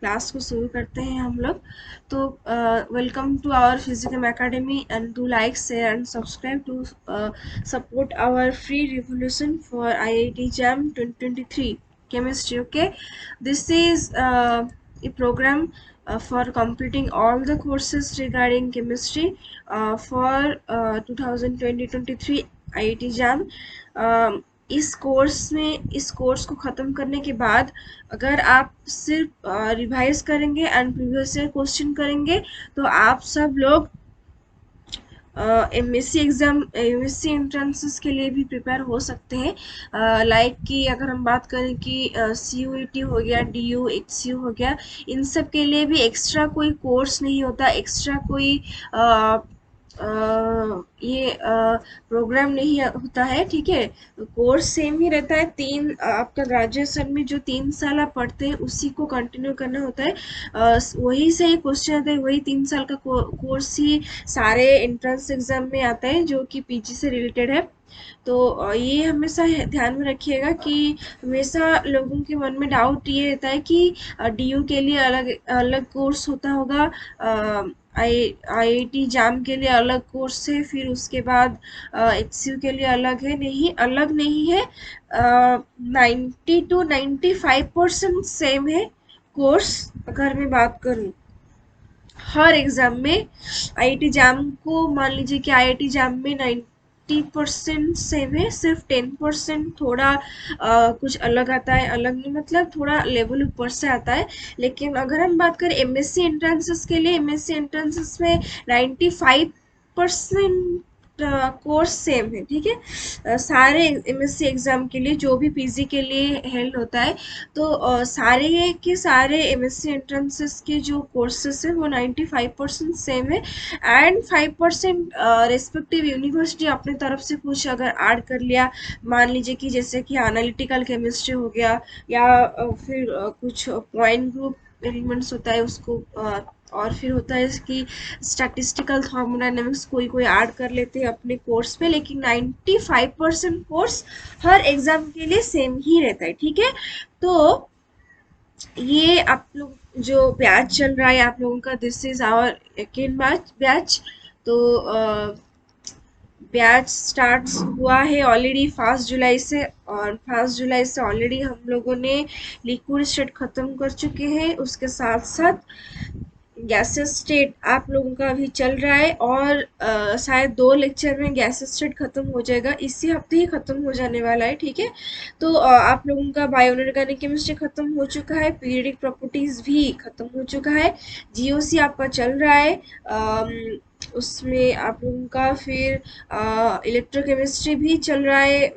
Class को शुरू करते हैं हम लोग। तो welcome to our Physicom Academy and do like share and subscribe to support our free revolution for IIT JAM 2023 chemistry. Okay, this is a program for completing all the courses regarding chemistry for 2020-23 IIT JAM. इस course को ख़त्म करने के बाद अगर आप सिर्फ revise करेंगे एंड प्रीवियस ईयर क्वेश्चन करेंगे तो आप सब लोग MSc एंट्रेंसेस के लिए भी प्रिपेयर हो सकते हैं। लाइक कि अगर हम बात करें कि CUET हो गया, DU HCU हो गया, इन सब के लिए भी एक्स्ट्रा कोई कोर्स नहीं होता, एक्स्ट्रा कोई ये प्रोग्राम नहीं होता है। ठीक है, कोर्स सेम ही रहता है। आपका ग्रेजुएशन में जो 3 साल आप पढ़ते हैं उसी को कंटिन्यू करना होता है। वही से क्वेश्चन आता है, वही 3 साल का कोर्स ही सारे एंट्रेंस एग्जाम में आता है जो कि PG से रिलेटेड है। तो ये हमेशा ध्यान में रखिएगा कि हमेशा लोगों के मन में डाउट ये रहता है कि DU के लिए अलग अलग कोर्स होता होगा, IIT JAM के लिए अलग कोर्स है, फिर उसके बाद HCU के लिए अलग है। नहीं, अलग नहीं है। 90 to 95% सेम है कोर्स। अगर मैं बात करूँ हर एग्जाम में, IIT JAM को मान लीजिए कि IIT JAM में 90% सेम है, सिर्फ 10% थोड़ा कुछ अलग आता है। अलग नहीं मतलब थोड़ा लेवल ऊपर से आता है। लेकिन अगर हम बात करें MSc एंट्रेंसेस के लिए, MSc एंट्रेंसेस में 95% कोर्स सेम है। ठीक है, सारे MSc एग्जाम के लिए जो भी PG के लिए हेल्ड होता है, तो सारे के सारे MSc एंट्रेंसेस के जो कोर्सेस है वो 95% सेम है। एंड 5% रेस्पेक्टिव यूनिवर्सिटी अपने तरफ से कुछ अगर ऐड कर लिया, मान लीजिए कि जैसे कि एनालिटिकल केमिस्ट्री हो गया, या फिर कुछ पॉइंट ग्रुप एलिमेंट्स होता है उसको, और फिर होता है कि स्टैटिस्टिकल थर्मोडायनेमिक्स कोई कोई ऐड कर लेते हैं अपने कोर्स पे। लेकिन 95% कोर्स हर एग्जाम के लिए सेम ही रहता है। ठीक है, तो ये आप लोग जो बैच चल रहा है आप लोगों का, this is our second batch. तो बैच स्टार्ट हुआ है ऑलरेडी 1 जुलाई से, और 1 जुलाई से ऑलरेडी हम लोगों ने लिक्विड स्टेट ख़त्म कर चुके हैं। उसके साथ साथ गैसेस स्टेट आप लोगों का अभी चल रहा है, और शायद 2 लेक्चर में गैसेस स्टेट खत्म हो जाएगा, इसी हफ्ते ही खत्म हो जाने वाला है। ठीक है, तो आप लोगों का बायो ऑर्गेनिक केमिस्ट्री खत्म हो चुका है, पीरियडिक प्रॉपर्टीज भी खत्म हो चुका है, GOC आपका चल रहा है। उसमें आप लोगों का फिर इलेक्ट्रोकेमिस्ट्री भी चल रहा है।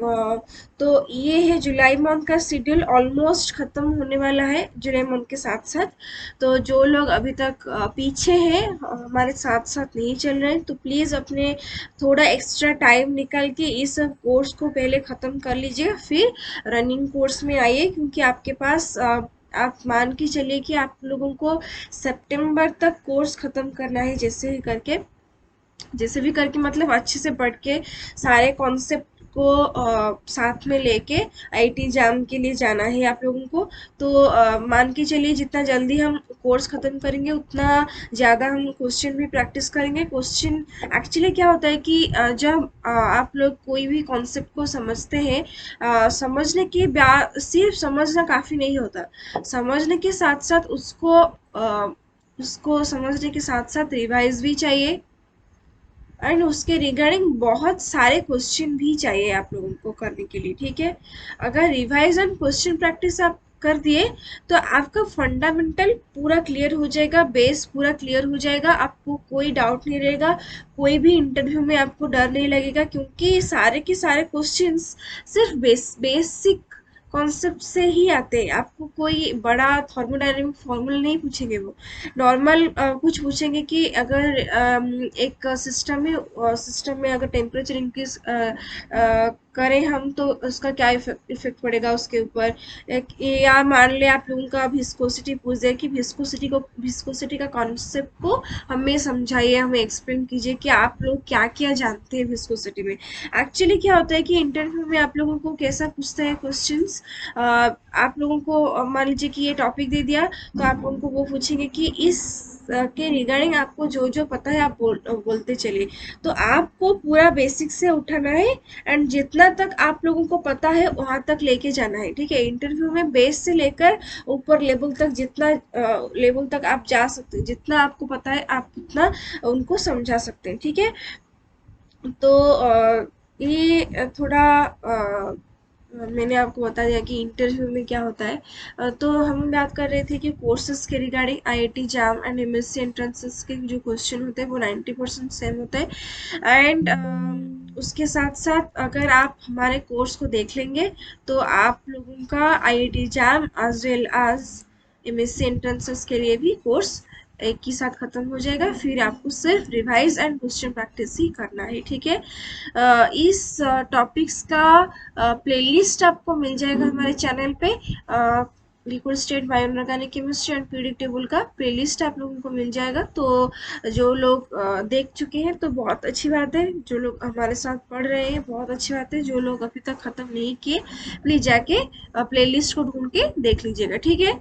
तो ये है जुलाई मंथ का शेड्यूल, ऑलमोस्ट ख़त्म होने वाला है जुलाई मंथ के साथ साथ। तो जो लोग अभी तक पीछे हैं, हमारे साथ साथ नहीं चल रहे हैं, तो प्लीज़ अपने थोड़ा एक्स्ट्रा टाइम निकाल के इस कोर्स को पहले ख़त्म कर लीजिए, फिर रनिंग कोर्स में आइए। क्योंकि आपके पास आप मान के चलिए कि आप लोगों को सितंबर तक कोर्स ख़त्म करना है, जैसे भी करके मतलब अच्छे से पढ़ के सारे कॉन्सेप्ट को साथ में लेके IIT JAM के लिए जाना है आप लोगों को। तो मान के चलिए जितना जल्दी हम कोर्स ख़त्म करेंगे उतना ज़्यादा हम क्वेश्चन भी प्रैक्टिस करेंगे। क्वेश्चन एक्चुअली क्या होता है कि जब आप लोग कोई भी कॉन्सेप्ट को समझते हैं, समझने के बाद सिर्फ समझना काफ़ी नहीं होता, समझने के साथ साथ उसको समझने के साथ साथ रिवाइज भी चाहिए, एंड उसके रिगार्डिंग बहुत सारे क्वेश्चन भी चाहिए आप लोगों को करने के लिए। ठीक है, अगर रिवाइज एंड क्वेश्चन प्रैक्टिस आप कर दिए तो आपका फंडामेंटल पूरा क्लियर हो जाएगा, बेस पूरा क्लियर हो जाएगा, आपको कोई डाउट नहीं रहेगा, कोई भी इंटरव्यू में आपको डर नहीं लगेगा। क्योंकि सारे के सारे क्वेश्चंस सिर्फ बेसिक कॉन्सेप्ट से ही आते हैं। आपको कोई बड़ा थर्मोडायनेमिक फॉर्मूला नहीं पूछेंगे, वो नॉर्मल कुछ पूछेंगे कि अगर एक सिस्टम में अगर टेम्परेचर इंक्रीज करें हम तो उसका क्या इफेक्ट पड़ेगा उसके ऊपर। या मान ले आप लोगों का विस्कोसिटी पूछ दे कि विस्कोसिटी का कॉन्सेप्ट को हमें समझाइए, हमें एक्सप्लेन कीजिए कि आप लोग क्या क्या जानते हैं विस्कोसिटी में। एक्चुअली क्या होता है कि इंटरव्यू में आप लोगों को कैसा पूछते हैं क्वेश्चंस, आप लोगों को मान लीजिए कि ये टॉपिक दे दिया, तो आप लोगों को वो पूछेंगे कि इस के रिगार्डिंग आपको जो जो पता है आप बोलते चलिए। तो आपको पूरा बेसिक से उठाना है एंड जितना तक आप लोगों को पता है वहां तक लेके जाना है, ठीक है। इंटरव्यू में बेस से लेकर ऊपर लेवल तक, जितना लेवल तक आप जा सकते हैं, जितना आपको पता है आप उतना उनको समझा सकते हैं, ठीक है। तो ये थोड़ा मैंने आपको बता दिया कि इंटरव्यू में क्या होता है। तो हम बात कर रहे थे कि कोर्सेज के regarding IIT jam and MSc entrances के जो क्वेश्चन होते हैं वो 90% सेम होते हैं। एंड उसके साथ साथ अगर आप हमारे कोर्स को देख लेंगे तो आप लोगों का IIT JAM as well as MSc entrances के लिए भी कोर्स एक ही साथ खत्म हो जाएगा। फिर आपको सिर्फ रिवाइज एंड क्वेश्चन प्रैक्टिस ही करना है, ठीक है। इस टॉपिक्स का प्लेलिस्ट आपको मिल जाएगा हमारे चैनल पे। Liquid state bioorganic chemistry and periodic table का प्लेलिस्ट आप लोगों को मिल जाएगा। तो जो लोग देख चुके हैं तो बहुत अच्छी बात है, जो लोग हमारे साथ पढ़ रहे हैं बहुत अच्छी बात है, जो लोग अभी तक ख़त्म नहीं किए प्लीज़ जाके प्लेलिस्ट को ढूंढ के देख लीजिएगा, ठीक है।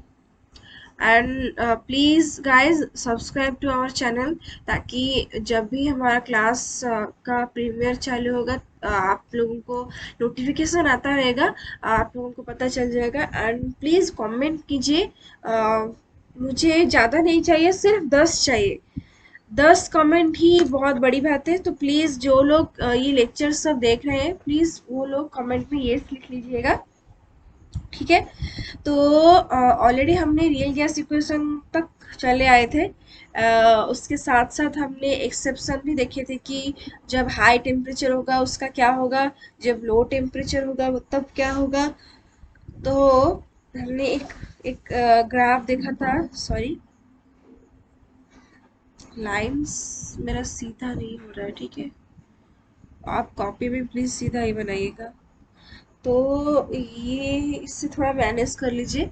And please guys subscribe to our channel, ताकि जब भी हमारा क्लास का प्रीमियर चालू होगा आप लोगों को नोटिफिकेशन आता रहेगा, आप लोगों को पता चल जाएगा। एंड प्लीज़ कमेंट कीजिए, मुझे ज़्यादा नहीं चाहिए, सिर्फ 10 चाहिए। 10 कमेंट ही बहुत बड़ी बात है। तो प्लीज़ जो लोग ये लेक्चर सब देख रहे हैं प्लीज़ वो लोग कमेंट में ये लिख लीजिएगा, ठीक है। तो ऑलरेडी हमने रियल गैस इक्वेशन तक चले आए थे। उसके साथ साथ हमने एक्सेप्शन भी देखे थे कि जब हाई टेम्परेचर होगा उसका क्या होगा, जब लो टेम्परेचर होगा वो तब क्या होगा। तो हमने एक ग्राफ देखा था, सॉरी लाइंस मेरा सीधा नहीं हो रहा है, ठीक है। आप कॉपी में प्लीज़ सीधा ही बनाइएगा। तो ये इससे थोड़ा मैनेज कर लीजिए।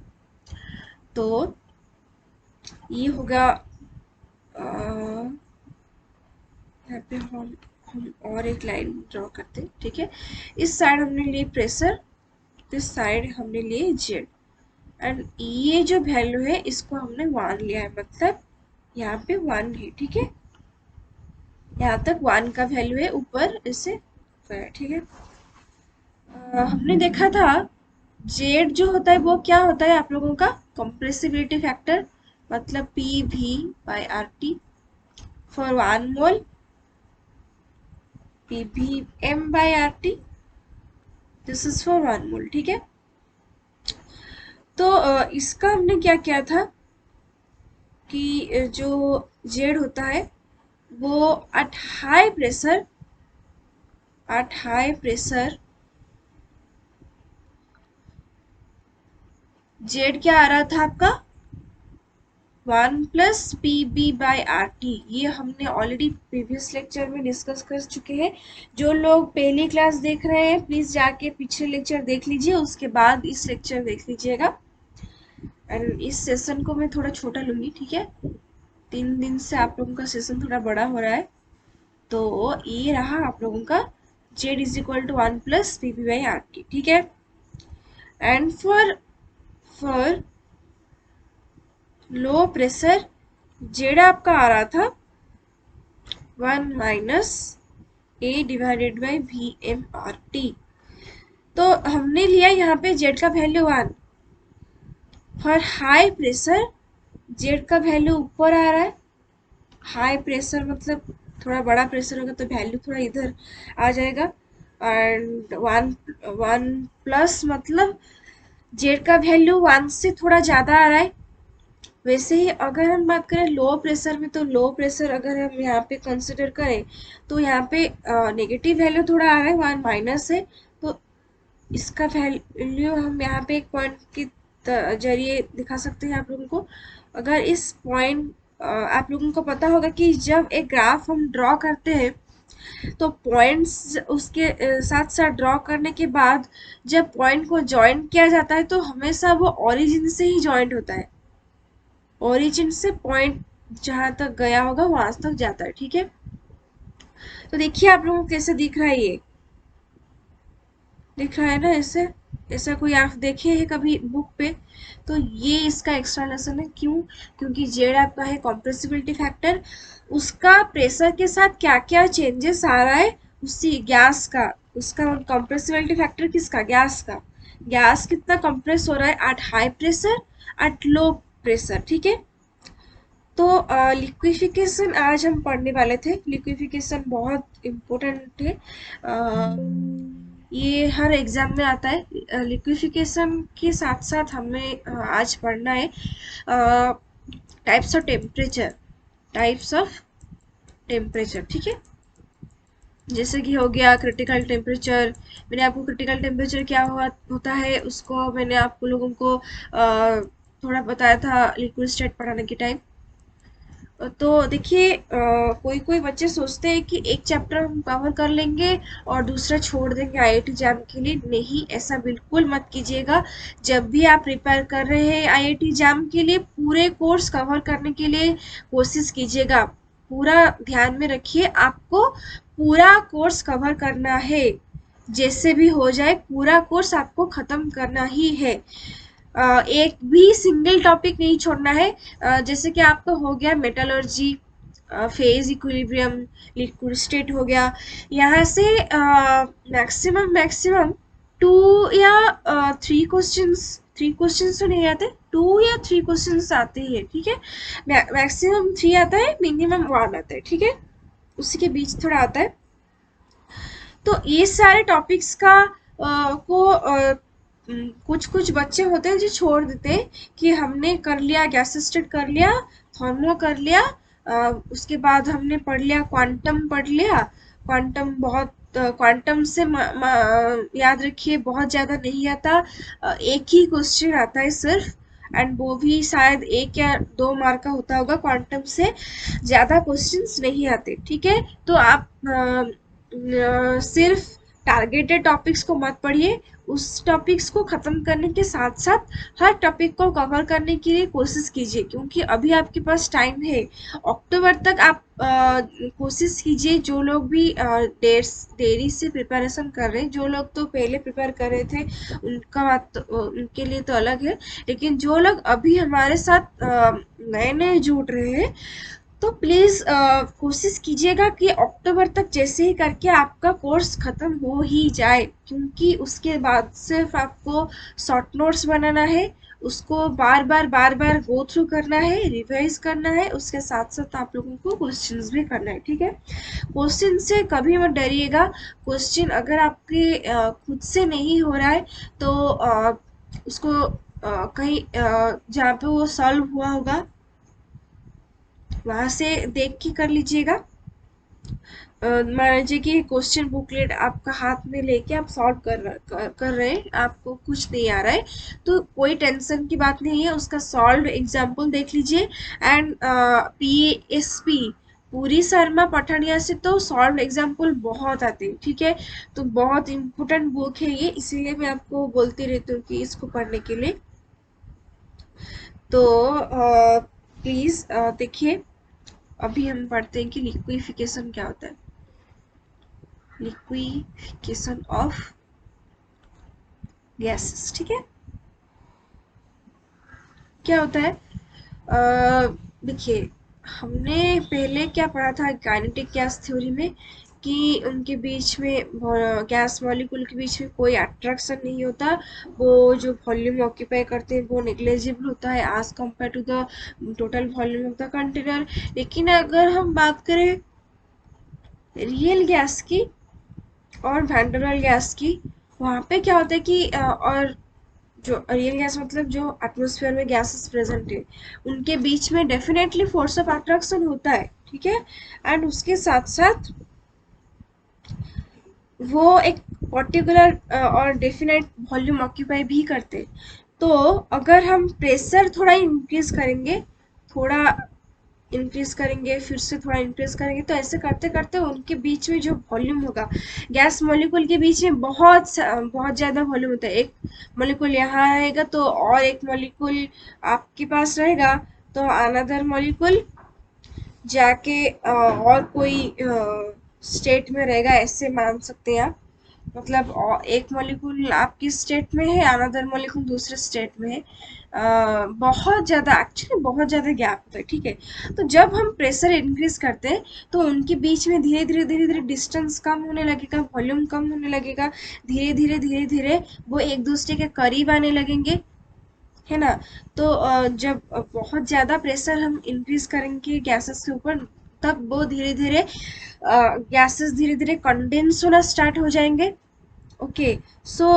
तो ये होगा यहाँ पे हम और एक लाइन ड्रॉ करते हैं, ठीक है। इस साइड हमने लिए प्रेशर, इस साइड हमने लिए जेड, एंड ये जो वैल्यू है इसको हमने 1 लिया है, मतलब यहाँ पे 1 है, ठीक है। यहाँ तक 1 का वैल्यू है, ऊपर इसे ठीक है। हमने देखा था जेड जो होता है वो क्या होता है आप लोगों का, कंप्रेसिबिलिटी फैक्टर, मतलब P V by R T for 1 mole, ppm by RT, this is for 1 मोल, ठीक है। तो इसका हमने क्या किया था कि जो जेड होता है वो एट हाई प्रेशर जेड क्या आ रहा था आपका 1 plus P B by R T. ये हमने ऑलरेडी प्रीवियस लेक्चर में डिस्कस कर चुके हैं। जो लोग पहली क्लास देख रहे हैं प्लीज़ जाके पिछले लेक्चर देख लीजिए, उसके बाद इस लेक्चर देख लीजिएगा। एंड इस सेशन को मैं थोड़ा छोटा लूँगी, ठीक है। 3 दिन से आप लोगों का सेशन थोड़ा बड़ा हो रहा है। तो ये रहा आप लोगों का Z is equal to 1 plus P B by R T, ठीक है। And for low pressure Z आपका आ रहा था 1 minus A divided by V M R T. तो हमने लिया यहाँ पे जेड का value 1। For high pressure Z का वैल्यू ऊपर आ रहा है, हाई प्रेशर मतलब थोड़ा बड़ा प्रेशर होगा तो वैल्यू थोड़ा इधर आ जाएगा। एंड 1 प्लस मतलब जेड का वैल्यू 1 से थोड़ा ज़्यादा आ रहा है। वैसे ही अगर हम बात करें लो प्रेशर में, तो लो प्रेशर अगर हम यहाँ पे कंसिडर करें तो यहाँ पे नेगेटिव वैल्यू थोड़ा आ रहा है, 1 माइनस है। तो इसका वैल्यू हम यहाँ पे एक पॉइंट के जरिए दिखा सकते हैं आप लोगों को। अगर इस पॉइंट आप लोगों को पता होगा कि जब एक ग्राफ हम ड्रॉ करते हैं तो पॉइंट्स उसके साथ साथ ड्रॉ करने के बाद जब पॉइंट को जॉइन किया जाता है तो हमेशा वो ओरिजिन से ही जॉइंट होता है। ओरिजिन से पॉइंट जहां तक गया होगा वहां तक जाता है, ठीक है। तो देखिए आप लोगों को कैसे दिख रहा है, ये दिख रहा है ना ऐसे। ऐसा कोई आप देखे हैं कभी बुक पे? तो ये इसका एक्सप्लेनेशन है। क्यों? क्योंकि जेड आपका है कंप्रेसिबिलिटी फैक्टर, उसका प्रेशर के साथ क्या क्या चेंजेस आ रहा है उसी गैस का। उसका कंप्रेसिबिलिटी फैक्टर किसका? गैस का। गैस कितना कंप्रेस हो रहा है at high pressure, at low pressure, ठीक है। तो लिक्विफिकेशन आज हम पढ़ने वाले थे। लिक्विफिकेशन बहुत इम्पोर्टेंट है। ये हर एग्जाम में आता है। लिक्विफिकेशन के साथ साथ हमें आज पढ़ना है types of temperature. Types of temperature, ठीक है। जैसे कि हो गया क्रिटिकल टेम्परेचर। मैंने आपको क्रिटिकल टेम्परेचर क्या हुआ होता है उसको मैंने आपको लोगों को थोड़ा बताया था लिक्विड स्टेट पढ़ाने के टाइम। तो देखिए कोई कोई बच्चे सोचते हैं कि एक चैप्टर हम कवर कर लेंगे और दूसरा छोड़ देंगे आईआईटी जैम के लिए। नहीं, ऐसा बिल्कुल मत कीजिएगा। जब भी आप प्रिपेयर कर रहे हैं आईआईटी जैम के लिए, पूरे कोर्स कवर करने के लिए कोशिश कीजिएगा। पूरा ध्यान में रखिए, आपको पूरा कोर्स कवर करना है। जैसे भी हो जाए पूरा कोर्स आपको खत्म करना ही है। एक भी सिंगल टॉपिक नहीं छोड़ना है। जैसे कि आपका हो गया metallurgy, phase equilibrium, liquid state हो गया। यहाँ से मैक्सिमम मैक्सिमम 2 या 3 क्वेश्चंस, 3 क्वेश्चंस तो नहीं आते, 2 या 3 क्वेश्चंस आते ही है, ठीक है। मैक्सिमम 3 आता है, मिनिमम 1 आता है, ठीक है। उसी के बीच थोड़ा आता है। तो ये सारे टॉपिक्स का कुछ कुछ बच्चे होते हैं जो छोड़ देते हैं कि हमने कर लिया, गैस स्टेट कर लिया, थर्मो कर लिया, उसके बाद हमने पढ़ लिया क्वांटम, पढ़ लिया क्वांटम। बहुत क्वांटम से याद रखिए बहुत ज़्यादा नहीं आता। एक ही क्वेश्चन आता है सिर्फ, एंड वो भी शायद 1 या 2 मार्क का होता होगा। क्वांटम से ज़्यादा क्वेश्चंस नहीं आते, ठीक है। तो आप सिर्फ टारगेटेड टॉपिक्स को मत पढ़िए, उस टॉपिक्स को ख़त्म करने के साथ साथ हर टॉपिक को कवर करने के लिए कोशिश कीजिए, क्योंकि अभी आपके पास टाइम है। अक्टूबर तक आप कोशिश कीजिए। जो लोग भी देरी से प्रिपरेशन कर रहे हैं, जो लोग तो पहले प्रिपेयर कर रहे थे उनका बात उनके लिए तो अलग है, लेकिन जो लोग अभी हमारे साथ नए नए जुड़ रहे हैं, तो प्लीज़ कोशिश कीजिएगा कि अक्टूबर तक जैसे ही करके आपका कोर्स ख़त्म हो ही जाए, क्योंकि उसके बाद सिर्फ आपको शॉर्ट नोट्स बनाना है, उसको बार बार गो थ्रू करना है, रिवाइज करना है, उसके साथ साथ आप लोगों को क्वेश्चंस भी करना है, ठीक है। क्वेश्चन से कभी मत डरिएगा। क्वेश्चन अगर आपके खुद से नहीं हो रहा है तो उसको कहीं जहाँ पे वो सॉल्व हुआ होगा वहां से देख के कर लीजिएगा। मान लीजिए कि क्वेश्चन बुकलेट आपका हाथ में लेके आप सॉल्व कर रहे हैं, आपको कुछ नहीं आ रहा है, तो कोई टेंशन की बात नहीं है। उसका सॉल्व एग्जाम्पल देख लीजिए। एंड पीएसपी पूरी शर्मा पठानिया से तो सॉल्व एग्जाम्पल बहुत आते हैं, ठीक है। तो बहुत इम्पोर्टेंट बुक है ये, इसीलिए मैं आपको बोलती रहती हूँ कि इसको पढ़ने के लिए। तो प्लीज़ देखिए, अभी हम पढ़ते हैं कि लिक्विफिकेशन क्या होता है। लिक्विफिकेशन ऑफ गैसेस, ठीक है। क्या होता है? देखिए, हमने पहले क्या पढ़ा था काइनेटिक गैस थ्योरी में, कि उनके बीच में गैस मॉलिक्यूल के बीच में कोई अट्रैक्शन नहीं होता। वो जो वॉल्यूम ऑक्यूपाई करते हैं वो नेग्लिजिबल होता है as compare to the total volume of the container. लेकिन अगर हम बात करें रियल गैस की और वैन वाल गैस की, वहाँ पे क्या होता है कि और जो रियल गैस मतलब जो एटमॉस्फेयर में गैसेस प्रेजेंट है, उनके बीच में डेफिनेटली फोर्स ऑफ अट्रैक्शन होता है, ठीक है। एंड उसके साथ साथ वो एक पर्टिकुलर और डेफिनेट वॉल्यूम ऑक्यूपाई भी करते हैं। तो अगर हम प्रेशर थोड़ा इंक्रीज करेंगे, थोड़ा इंक्रीज करेंगे, फिर से थोड़ा इंक्रीज करेंगे, तो ऐसे करते करते उनके बीच में जो वॉल्यूम होगा, गैस मॉलिक्यूल के बीच में बहुत ज़्यादा वॉल्यूम होता है। एक मॉलिक्यूल यहाँ रहेगा तो और एक मॉलिक्यूल आपके पास रहेगा, तो अनदर मॉलिक्यूल जाके और कोई स्टेट में रहेगा, ऐसे मान सकते हैं आप। मतलब एक मॉलिक्यूल आपकी स्टेट में है, अनदर मॉलिक्यूल दूसरे स्टेट में है। बहुत ज़्यादा, एक्चुअली बहुत ज़्यादा गैप होता है, ठीक है। तो जब हम प्रेशर इंक्रीज करते हैं तो उनके बीच में धीरे धीरे डिस्टेंस कम होने लगेगा, वॉल्यूम कम होने लगेगा, धीरे धीरे वो एक दूसरे के करीब आने लगेंगे, है ना। तो जब बहुत ज़्यादा प्रेशर हम इंक्रीज करेंगे गैसेस के ऊपर, तब वो धीरे धीरे गैसेस धीरे धीरे कंडेंस होना स्टार्ट हो जाएंगे। ओके। सो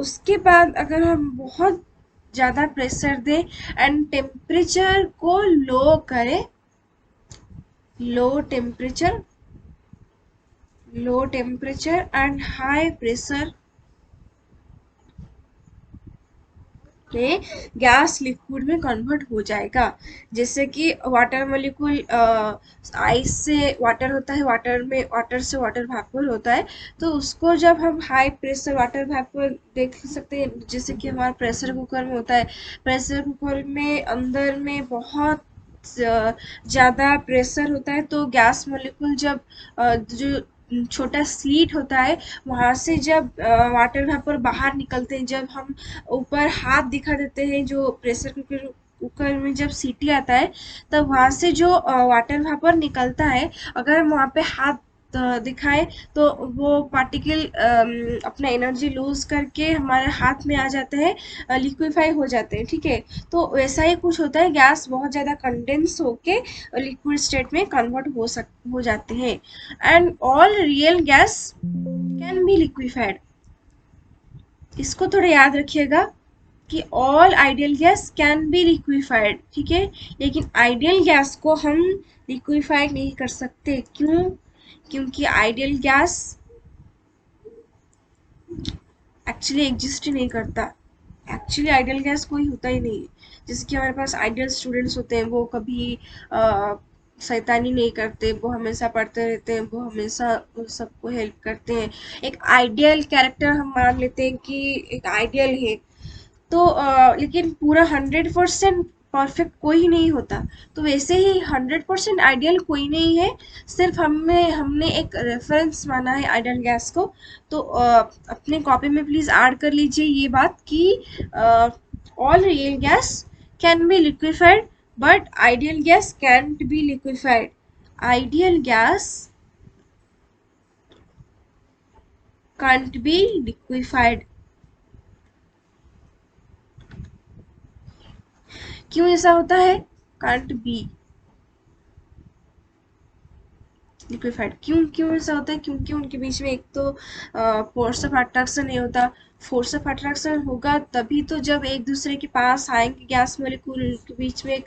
उसके बाद अगर हम बहुत ज़्यादा प्रेशर दें एंड टेम्परेचर को लो करें, low temperature and high pressure में गैस लिक्विड में कन्वर्ट हो जाएगा। जैसे कि वाटर मॉलिक्यूल, आइस से वाटर होता है, वाटर से वाटर वेपर होता है, तो उसको जब हम हाई प्रेशर वाटर वेपर देख सकते हैं, जैसे कि हमारा प्रेशर कुकर में होता है। प्रेशर कुकर में अंदर में बहुत ज़्यादा प्रेशर होता है, तो गैस मॉलिक्यूल जब जो छोटा स्लीट होता है, वहाँ से जब वाटर वेपर बाहर निकलते हैं, जब हम ऊपर हाथ दिखा देते हैं, जो प्रेशर कुकर कुकर में जब सीटी आता है, तब वहाँ से जो वाटर वेपर निकलता है, अगर हम वहाँ पे हाथ दिखाएं, तो वो पार्टिकल अपना एनर्जी लूज करके हमारे हाथ में आ जाते हैं, लिक्विफाई हो जाते हैं, ठीक है। तो वैसा ही कुछ होता है, गैस बहुत ज़्यादा कंडेंस होके लिक्विड स्टेट में कन्वर्ट हो जाते हैं। And all real gas can be liquefied. इसको थोड़ा याद रखिएगा कि all ideal gas can be liquefied, ठीक है। लेकिन आइडियल गैस को हम लिक्विफाइड नहीं कर सकते। क्यों? क्योंकि आइडियल गैस एक्चुअली एग्जिस्ट ही नहीं करता। एक्चुअली आइडियल गैस कोई होता ही नहीं है। जैसे कि हमारे पास आइडियल स्टूडेंट्स होते हैं, वो कभी शैतानी नहीं करते, वो हमेशा पढ़ते रहते हैं, वो हमेशा सबको हेल्प करते हैं। एक आइडियल कैरेक्टर हम मान लेते हैं कि एक आइडियल है, तो लेकिन पूरा 100% परफेक्ट कोई नहीं होता। तो वैसे ही 100% आइडियल कोई नहीं है, सिर्फ हमने एक रेफरेंस माना है आइडियल गैस को। तो अपने कॉपी में प्लीज़ ऐड कर लीजिए ये बात कि all real gas can be liquefied but ideal gas cantt B liquefied. Ideal gas can't be liquefied। क्यों ऐसा होता है? can't be liquefied. क्यों क्यों ऐसा होता है? क्योंकि उनके बीच में एक तो फोर्स ऑफ अट्रैक्शन नहीं होता। फोर्स ऑफ अट्रैक्शन होगा तभी तो जब एक दूसरे के पास आएंगे गैस मॉलिक्यूल, के बीच में एक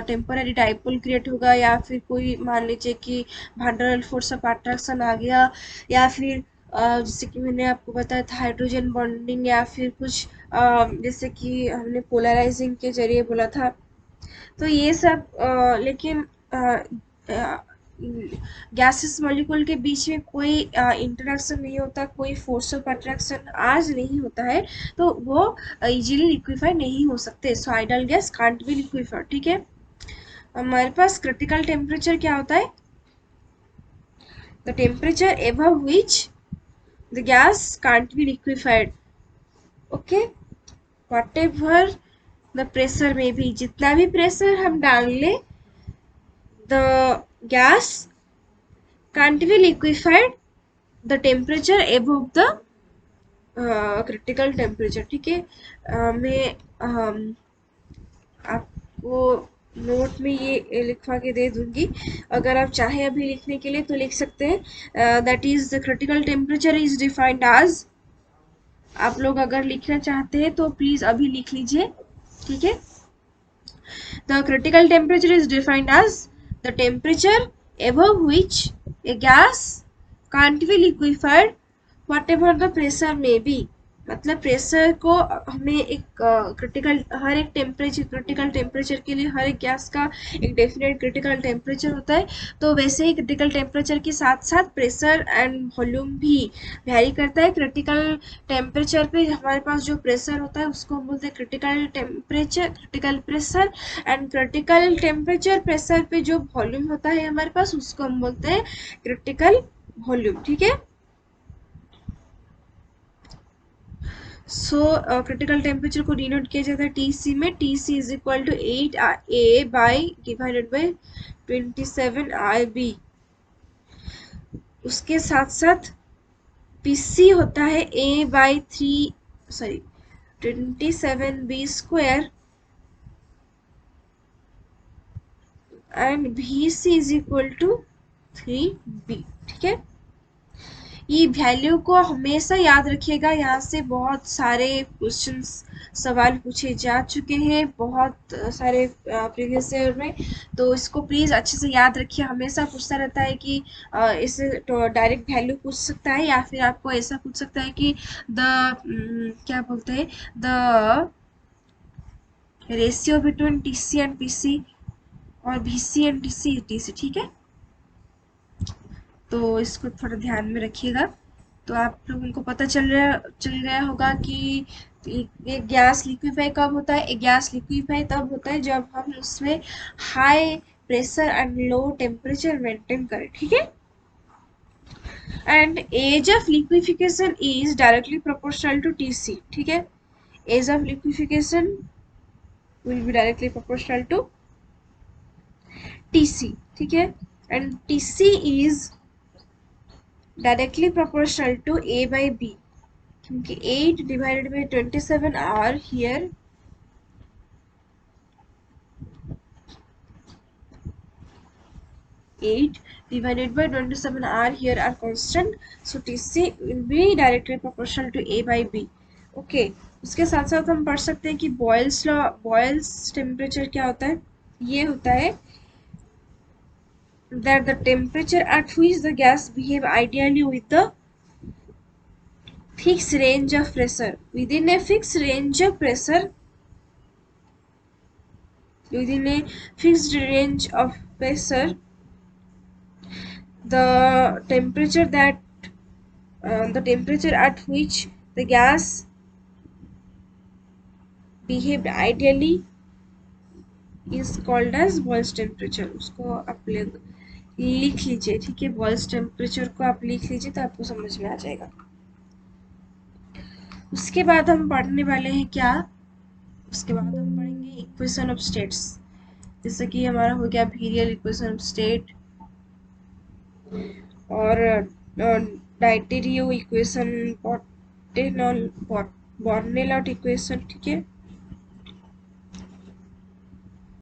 टेम्पररी डाइपोल क्रिएट होगा, या फिर कोई मान लीजिए कि भांडरल फोर्स ऑफ अट्रैक्शन आ गया, या फिर जैसे कि मैंने आपको बताया था हाइड्रोजन बॉन्डिंग, या फिर कुछ जैसे कि हमने पोलराइजिंग के जरिए बोला था। तो ये सब लेकिन गैसेस मॉलिक्यूल के बीच में कोई इंटरेक्शन नहीं होता, कोई फोर्स ऑफ अट्रैक्शन आज नहीं होता है, तो वो इजीली लिक्विफाई नहीं हो सकते। So ideal gas can't be liquefied, ठीक है। हमारे पास क्रिटिकल टेम्परेचर क्या होता है? The temperature above which the gas can't be liquefied. Okay, what ever the pressure में भी, जितना भी प्रेशर हम डाल लें, the gas can't be liquefied the temperature above the critical temperature, ठीक है। मैं आपको नोट में ये लिखवा के दे दूंगी, अगर आप चाहें अभी लिखने के लिए तो लिख सकते हैं। That is the critical temperature is defined as, आप लोग अगर लिखना चाहते हैं तो प्लीज अभी लिख लीजिए, ठीक है। The critical temperature is defined as the temperature above which a gas can't be liquefied whatever the pressure may be. मतलब प्रेशर को हमें एक क्रिटिकल, हर एक टेम्परेचर, क्रिटिकल टेम्परेचर के लिए हर एक गैस का एक डेफिनेट क्रिटिकल टेम्परेचर होता है। तो वैसे ही क्रिटिकल टेम्परेचर के साथ साथ प्रेशर एंड वॉल्यूम भी वैरी करता है। क्रिटिकल टेम्परेचर पे हमारे पास जो प्रेशर होता है उसको हम बोलते हैं critical temperature, critical pressure. And critical temperature pressure पे जो वॉल्यूम होता है हमारे पास उसको हम बोलते हैं क्रिटिकल वॉल्यूम। ठीक है। सो क्रिटिकल टेम्परेचर को डिनोट किया जाता है टीसी में। TC is equal to 8 A by divided by 27 RB। उसके साथ साथ पीसी होता है A/3, sorry 27B² and VC is equal to 3B। ठीक है। ये वैल्यू को हमेशा याद रखिएगा, यहाँ से बहुत सारे क्वेश्चंस, सवाल पूछे जा चुके हैं बहुत सारे प्रीवियस ईयर में। तो इसको प्लीज़ अच्छे से याद रखिए। हमेशा पूछता रहता है कि इसे तो डायरेक्ट वैल्यू पूछ सकता है, या फिर आपको ऐसा पूछ सकता है कि क्या बोलते हैं, the ratio between TC and PC और VC एंड टीसी। ठीक है। तो इसको थोड़ा ध्यान में रखिएगा। तो आप लोगों को पता चल गया होगा कि एक गैस लिक्विफाई कब होता है। एक गैस लिक्विफाई तब होता है जब हम उसमें high pressure and low temperature maintain करें। ठीक है। And ease of liquefaction is directly proportional to TC. ठीक है। Ease of liquefaction will be directly proportional to TC. ठीक है। And TC is directly proportional to A/B, क्योंकि 8 divided by 27 are here, 8 divided by 27 are here are constant, so TC will be directly proportional to A/B। Okay. उसके साथ साथ हम पढ़ सकते हैं कि बॉयल्स लॉ, बॉयल्स टेम्परेचर क्या होता है। ये होता है that the temperature at which the gas behave ideally with the fixed range of pressure, within a fixed range of pressure, within a fixed range of pressure, the temperature that the temperature at which the gas behaved ideally is called as Boyle's temperature। उसको आप लिख लीजिए। ठीक है। Boyle's temperature को आप लिख लीजिए तो आपको समझ में आ जाएगा। उसके बाद हम पढ़ने वाले हैं क्या, उसके बाद हम पढ़ेंगे इक्वेशन ऑफ स्टेट्स। जैसे कि हमारा हो गया वीरियल इक्वेशन ऑफ स्टेट और डाइटेरियो इक्वेशन, बॉर्नेलॉट इक्वेशन। ठीक है।